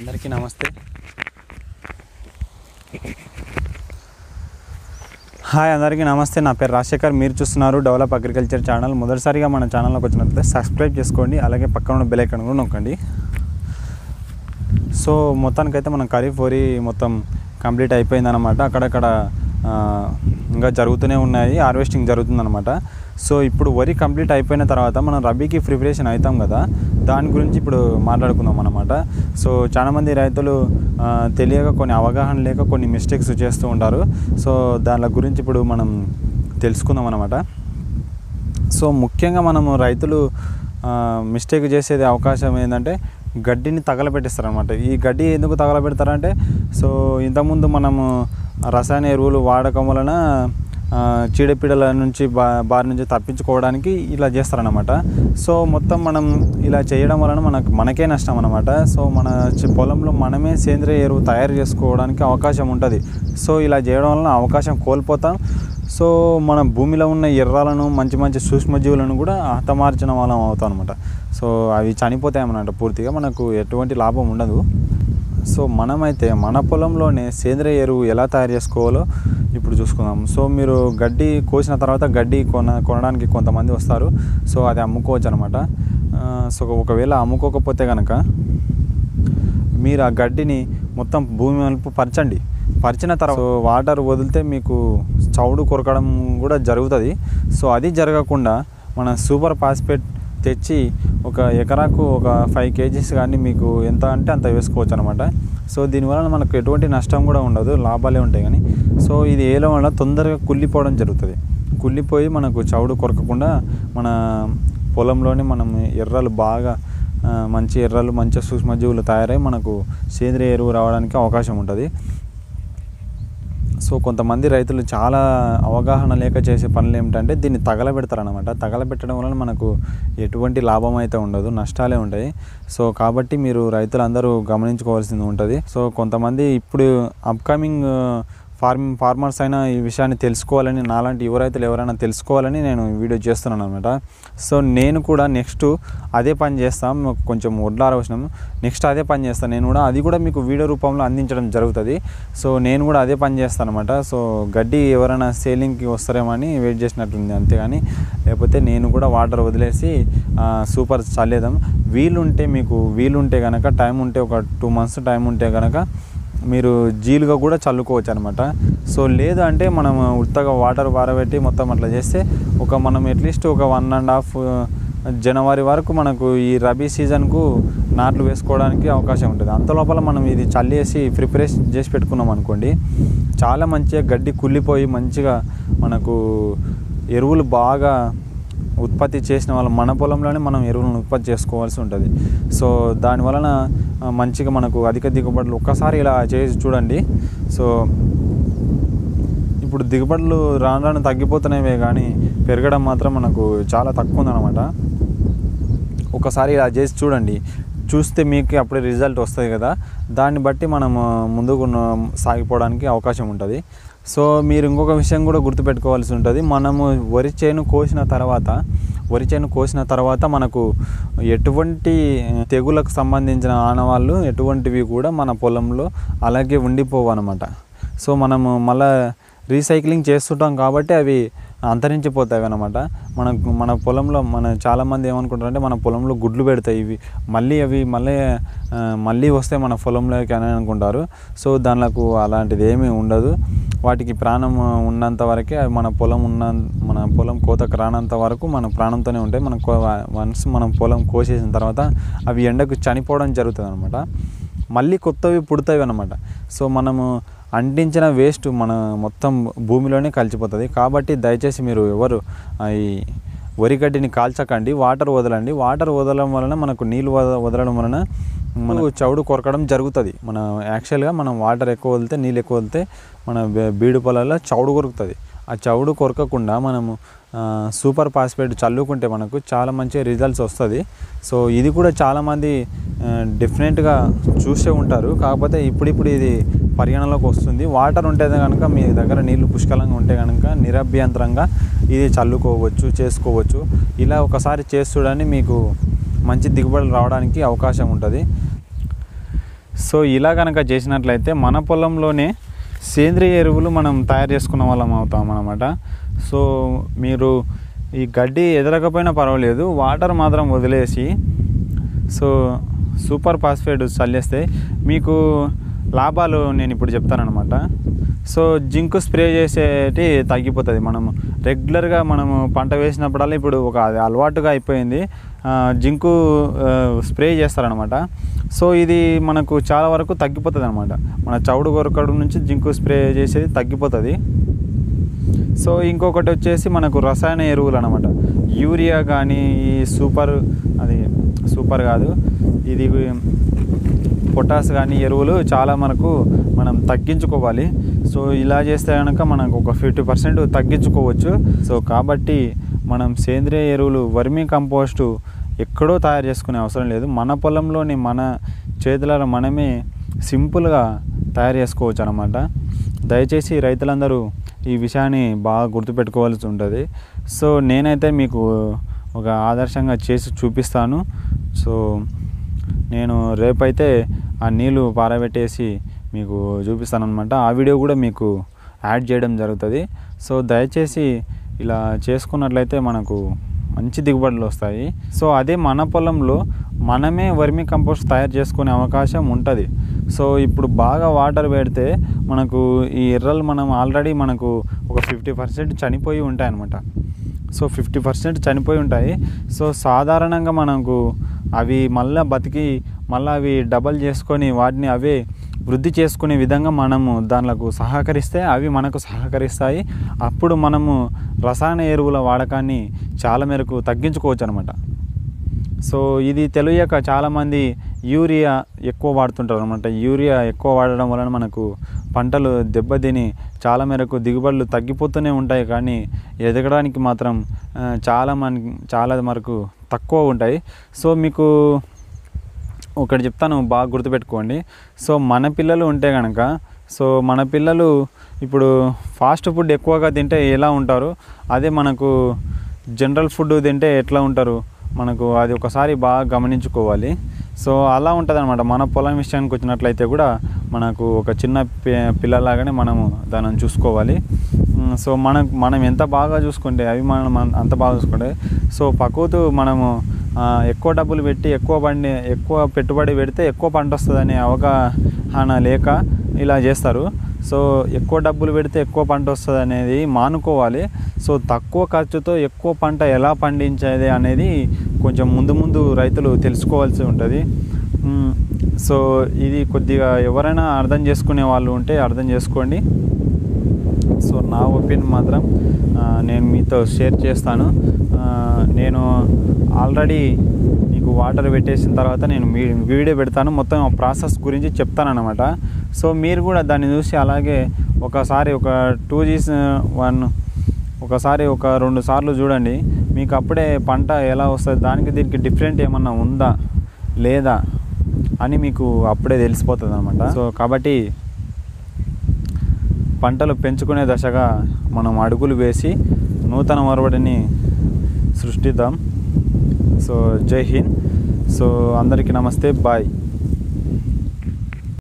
అందరికీ నమస్తే. హాయ్ అందరికీ నమస్తే. నా పేరు రాజశేఖర్. మీరు చూస్తున్నారు డెవలప్ అగ్రికల్చర్ ఛానల్. మొదటిసారిగా మన ఛానల్లోకి వచ్చినట్లయితే సబ్స్క్రైబ్ చేసుకోండి, అలాగే పక్కన ఉన్న బెల్ ఐకాన్ కూడా నొక్కండి. సో మొత్తానికైతే మనం ఖరీఫ్ వరి మొత్తం కంప్లీట్ అయిపోయిందన్నమాట. అక్కడక్కడ ఇంకా జరుగుతూనే ఉన్నాయి, హార్వెస్టింగ్ జరుగుతుందన్నమాట. సో ఇప్పుడు వరి కంప్లీట్ అయిపోయిన తర్వాత మనం రబీకి ప్రిపరేషన్ అవుతాం కదా, దాని గురించి ఇప్పుడు మాట్లాడుకుందాం అన్నమాట. సో చాలామంది రైతులు తెలియక కొన్ని అవగాహన లేక కొన్ని మిస్టేక్స్ చేస్తూ ఉంటారు. సో దాని గురించి ఇప్పుడు మనం తెలుసుకుందాం అన్నమాట. సో ముఖ్యంగా మనము రైతులు మిస్టేక్ చేసేది అవకాశం ఏంటంటే గడ్డిని తగలబెట్టిస్తారనమాట. ఈ గడ్డి ఎందుకు తగలబెడతారంటే, సో ఇంతకుముందు మనము రసాయన ఎరువులు వాడకం వలన చీడపీడల నుంచి బారి నుంచి తప్పించుకోవడానికి ఇలా చేస్తారనమాట. సో మొత్తం మనం ఇలా చేయడం వలన మనకే నష్టం అనమాట. సో మన పొలంలో మనమే సేంద్రియ ఎరువు తయారు చేసుకోవడానికి అవకాశం ఉంటుంది. సో ఇలా చేయడం వలన అవకాశం కోల్పోతాం. సో మన భూమిలో ఉన్న ఎర్రాలను మంచి మంచి సూక్ష్మజీవులను కూడా హతమార్చిన వాళ్ళం అవుతాం అనమాట. సో అవి చనిపోతాయన్నమాట పూర్తిగా, మనకు ఎటువంటి లాభం ఉండదు. సో మనమైతే మన పొలంలోనే సేంద్రియ ఎరువు ఎలా తయారు చేసుకోవాలో ఇప్పుడు చూసుకుందాం. సో మీరు గడ్డి కోసిన తర్వాత గడ్డి కొనడానికి కొంతమంది వస్తారు. సో అది అమ్ముకోవచ్చు అనమాట. సో ఒకవేళ అమ్ముకోకపోతే కనుక మీరు ఆ గడ్డిని మొత్తం భూమి వైపు పరిచిన తర్వాత వాటర్ వదిలితే మీకు చౌడు కొరకడం కూడా జరుగుతుంది. సో అది జరగకుండా మన సూపర్ ఫాస్ఫేట్ తెచ్చి ఒక ఎకరాకు ఒక 5 kgs కానీ మీకు ఎంత అంటే అంత వేసుకోవచ్చు అనమాట. సో దీనివల్ల మనకు ఎటువంటి నష్టం కూడా ఉండదు, లాభాలే ఉంటాయి. కానీ సో ఇది వేయడం వల్ల తొందరగా కుళ్ళిపోవడం జరుగుతుంది. కుళ్ళిపోయి మనకు చౌడు కొరకకుండా మన పొలంలోనే మనం ఎర్రలు బాగా మంచి ఎర్రలు మంచి సూక్ష్మజీవులు తయారై మనకు సేంద్రియ ఎరువు రావడానికి అవకాశం ఉంటుంది. సో కొంతమంది రైతులు చాలా అవగాహన లేక చేసే పనులు ఏమిటంటే దీన్ని తగలబెడతారనమాట. తగలబెట్టడం వలన మనకు ఎటువంటి లాభం అయితే ఉండదు, నష్టాలే ఉంటాయి. సో కాబట్టి మీరు రైతులందరూ గమనించుకోవాల్సింది ఉంటుంది. సో కొంతమంది ఇప్పుడు అప్కమింగ్ ఫార్మర్స్ అయినా ఈ విషయాన్ని తెలుసుకోవాలని, నాలాంటి యువ రైతులు ఎవరైనా తెలుసుకోవాలని నేను ఈ వీడియో చేస్తున్నాను అనమాట. సో నేను కూడా నెక్స్ట్ అదే పని చేస్తాను. కొంచెం వడ్లారవసరం నెక్స్ట్ అదే పని చేస్తాను నేను కూడా. అది కూడా మీకు వీడియో రూపంలో అందించడం జరుగుతుంది. సో నేను కూడా అదే పని చేస్తాను అనమాట. సో గడ్డి ఎవరైనా సేలింగ్కి వస్తారేమో అని వెయిట్ చేసినట్టుంది, అంతేగాని లేకపోతే నేను కూడా వాటర్ వదిలేసి సూపర్ చల్లేదాం. వీలుంటే కనుక టైం ఉంటే ఒక 2 months టైం ఉంటే కనుక మీరు జీలుగా కూడా చల్లుకోవచ్చు అనమాట. సో లేదు అంటే మనం ఉత్తగా వాటర్ పారబెట్టి మొత్తం అట్లా చేస్తే మనం అట్లీస్ట్ ఒక 1.5 జనవరి వరకు మనకు ఈ రబీ సీజన్కు నాట్లు వేసుకోవడానికి అవకాశం ఉంటుంది. అంతలోపల మనం ఇది చల్లేసి ప్రిపరేషన్ చేసి పెట్టుకున్నాం అనుకోండి, చాలా మంచిగా గడ్డి కుళ్ళిపోయి మంచిగా మనకు ఎరువులు బాగా ఉత్పత్తి చేసిన వాళ్ళం మన పొలంలోనే మనం ఎరువులను ఉత్పత్తి చేసుకోవాల్సి ఉంటుంది. సో దానివలన మంచిగా మనకు అధిక దిగుబడులు ఒక్కసారి ఇలా చేసి చూడండి. సో ఇప్పుడు దిగుబడులు రాను తగ్గిపోతున్నాయి కానీ పెరగడం మాత్రం మనకు చాలా తక్కువ ఉందన్నమాట. ఒకసారి ఇలా చేసి చూడండి, చూస్తే మీకు అప్పుడే రిజల్ట్ వస్తుంది కదా, దాన్ని బట్టి మనం ముందుకు సాగిపోవడానికి అవకాశం ఉంటుంది. సో మీరు ఇంకొక విషయం కూడా గుర్తుపెట్టుకోవాల్సి ఉంటుంది. మనము వరి చేను కోసిన తర్వాత మనకు ఎటువంటి తెగులకు సంబంధించిన ఆనవాళ్ళు ఎటువంటివి కూడా మన పొలంలో అలాగే ఉండిపోవు అన్నమాట. సో మనము మళ్ళీ రీసైక్లింగ్ చేస్తుంటాం కాబట్టి అవి అంతరించిపోతాయి అన్నమాట. మన పొలంలో చాలామంది ఏమనుకుంటారంటే మన పొలంలో గుడ్లు పెడతాయి ఇవి, మళ్ళీ వస్తే మన పొలంలోకి అని అనుకుంటారు. సో దానికి అలాంటిది ఏమీ ఉండదు. వాటికి ప్రాణం ఉన్నంత వరకే అవి మన పొలం కోతకు రానంత వరకు మన ప్రాణంతోనే ఉంటాయి. వన్స్ మనం పొలం కోసేసిన తర్వాత అవి ఎండకు చనిపోవడం జరుగుతుంది అనమాట. మళ్ళీ కొత్తవి పుడతాయి అన్నమాట. సో మనము అంటించిన వేస్ట్ మన మొత్తం భూమిలోనే కలిసిపోతుంది. కాబట్టి దయచేసి మీరు ఎవరు ఈ వరిగడ్డిని కాల్చకండి, వాటర్ వదలండి. వాటర్ వదలడం వలన మనకు నీళ్ళు వదలడం వలన మనకు చౌడు కొరకడం జరుగుతుంది. యాక్చువల్గా మనం వాటర్ ఎక్కువ వదిలితే, నీళ్ళు ఎక్కువ వదిలితే మన బీడు పొలాల్లో చౌడు కొరుకుతుంది. ఆ చౌడు కొరకకుండా మనము సూపర్ ఫాస్ఫేట్ చల్లుకుంటే మనకు చాలా మంచి రిజల్ట్స్ వస్తుంది. సో ఇది కూడా చాలామంది డిఫరెంట్గా చూసే ఉంటారు, కాకపోతే ఇప్పుడు ఇది పరిగణలోకి వస్తుంది. వాటర్ ఉంటే కనుక మీ దగ్గర నీళ్లు పుష్కలంగా ఉంటే కనుక నిరభ్యంతరంగా ఇది చేసుకోవచ్చు. ఇలా ఒకసారి చేసి చూడండి, మీకు మంచి దిగుబడులు రావడానికి అవకాశం ఉంటుంది. సో ఇలా కనుక చేసినట్లయితే మన పొలంలోనే సేంద్రియ ఎరువులు మనం తయారు చేసుకున్న వాళ్ళం అవుతాం అన్నమాట. సో మీరు ఈ గడ్డి ఎదరకపోయినా పర్వాలేదు, వాటర్ మాత్రం వదిలేసి సో సూపర్ ఫాస్ఫేట్ చల్లేస్తే మీకు లాభాలు నేను ఇప్పుడు చెప్తానన్నమాట. సో జింకు స్ప్రే చేసేటి తగ్గిపోతుంది. మనము రెగ్యులర్గా మనము పంట వేసినప్పుడల్లా ఇప్పుడు ఒక అది అలవాటుగా అయిపోయింది, జింకు స్ప్రే చేస్తారనమాట. సో ఇది మనకు చాలా వరకు తగ్గిపోతుంది అనమాట. మన చౌడు కొరకడు నుంచి జింకు స్ప్రే చేసేది తగ్గిపోతుంది. సో ఇంకొకటి వచ్చేసి మనకు రసాయన ఎరువులు అనమాట. యూరియా కానీ ఈ సూపర్ కాదు, ఇది పొటాస్ కానీ ఎరువులు చాలా మనకు మనం తగ్గించుకోవాలి. సో ఇలా చేస్తే కనుక మనకు ఒక 50% తగ్గించుకోవచ్చు. సో కాబట్టి మనం సేంద్రియ ఎరువులు వర్మీ కంపోస్టు ఎక్కడో తయారు చేసుకునే అవసరం లేదు, మన పొలంలోని మన చేతులలో మనమే సింపుల్గా తయారు చేసుకోవచ్చు అన్నమాట. దయచేసి రైతులందరూ ఈ విషయాన్ని బాగా గుర్తుపెట్టుకోవాల్సి ఉంటుంది. సో నేనైతే మీకు ఒక ఆదర్శంగా చేసి చూపిస్తాను. సో నేను రేపైతే ఆ నీళ్ళు పారబెట్టేసి మీకు చూపిస్తాను అనమాట. ఆ వీడియో కూడా మీకు యాడ్ చేయడం జరుగుతుంది. సో దయచేసి ఇలా చేసుకున్నట్లయితే మనకు మంచి దిగుబడులు వస్తాయి. సో అదే మన పొలంలో మనమే వర్మీ కంపోస్ట్ తయారు చేసుకునే అవకాశం ఉంటుంది. సో ఇప్పుడు బాగా వాటర్ పెడితే మనకు ఈ ఎర్రలు మనం ఆల్రెడీ మనకు ఒక 50% చనిపోయి ఉంటాయి అన్నమాట. సో 50% చనిపోయి ఉంటాయి. సో సాధారణంగా మనకు అవి మళ్ళీ బతికి మళ్ళీ అవి డబల్ చేసుకొని వాటిని అవే వృద్ధి చేసుకునే విధంగా మనము దానిలకు సహకరిస్తే అవి మనకు సహకరిస్తాయి. అప్పుడు మనము రసాయన ఎరువుల వాడకాన్ని చాలా మేరకు తగ్గించుకోవచ్చు అనమాట. సో ఇది తెలియక చాలామంది యూరియా ఎక్కువ వాడుతుంటారు అనమాట. యూరియా ఎక్కువ వాడడం వలన మనకు పంటలు దెబ్బతిని చాలా మేరకు దిగుబడులు తగ్గిపోతూనే ఉంటాయి, కానీ ఎదగడానికి మాత్రం చాలా వరకు తక్కువ ఉంటాయి. సో మీకు ఒకటి చెప్తాను, బాగా గుర్తుపెట్టుకోండి. సో మన పిల్లలు ఉంటే కనుక, సో మన పిల్లలు ఇప్పుడు ఫాస్ట్ ఫుడ్ ఎక్కువగా తింటే ఎలా ఉంటారు, అదే మనకు జనరల్ ఫుడ్ తింటే ఎట్లా ఉంటారు, మనకు అది ఒకసారి బాగా గమనించుకోవాలి. సో అలా ఉంటుంది అనమాట. మన పొలం విషయానికి వచ్చినట్లయితే కూడా మనకు ఒక చిన్న పిల్లలాగానే మనము దానిని చూసుకోవాలి. సో మనం ఎంత బాగా చూసుకుంటే అవి మనం అంత బాగా చూసుకుంటే, సో పక్కతో మనము ఎక్కువ డబ్బులు పెట్టి ఎక్కువ పెట్టుబడి పెడితే ఎక్కువ పంట వస్తుందనే అవగాహన లేక ఇలా చేస్తారు. సో ఎక్కువ డబ్బులు పెడితే ఎక్కువ పంట వస్తుంది అనేది మానుకోవాలి. సో తక్కువ ఖర్చుతో ఎక్కువ పంట ఎలా పండించేది అనేది కొంచెం ముందు రైతులు తెలుసుకోవాల్సి ఉంటుంది. సో ఇది కొద్దిగా ఎవరైనా అర్థం చేసుకునే వాళ్ళు ఉంటే అర్థం చేసుకోండి. సో నా ఒపీనియన్ మాత్రం నేను మీతో షేర్ చేస్తాను. నేను ఆల్రెడీ మీకు వాటర్ పెట్టేసిన తర్వాత నేను వీడియో పెడతాను, మొత్తం ఆ ప్రాసెస్ గురించి చెప్తాను అన్నమాట. సో మీరు కూడా దాన్ని చూసి అలాగే ఒకసారి ఒక 2 2 సార్లు చూడండి. మీకు అప్పుడే పంట ఎలా వస్తుంది, దీనికి డిఫరెంట్ ఏమన్నా ఉందా లేదా అని మీకు అప్పుడే తెలిసిపోతుంది అన్నమాట. సో కాబట్టి పంటలు పెంచుకునే దశగా మనం అడుగులు వేసి నూతన ఒరవడిని సృష్టిద్దాం. సో జై హింద్. సో అందరికీ నమస్తే, బాయ్.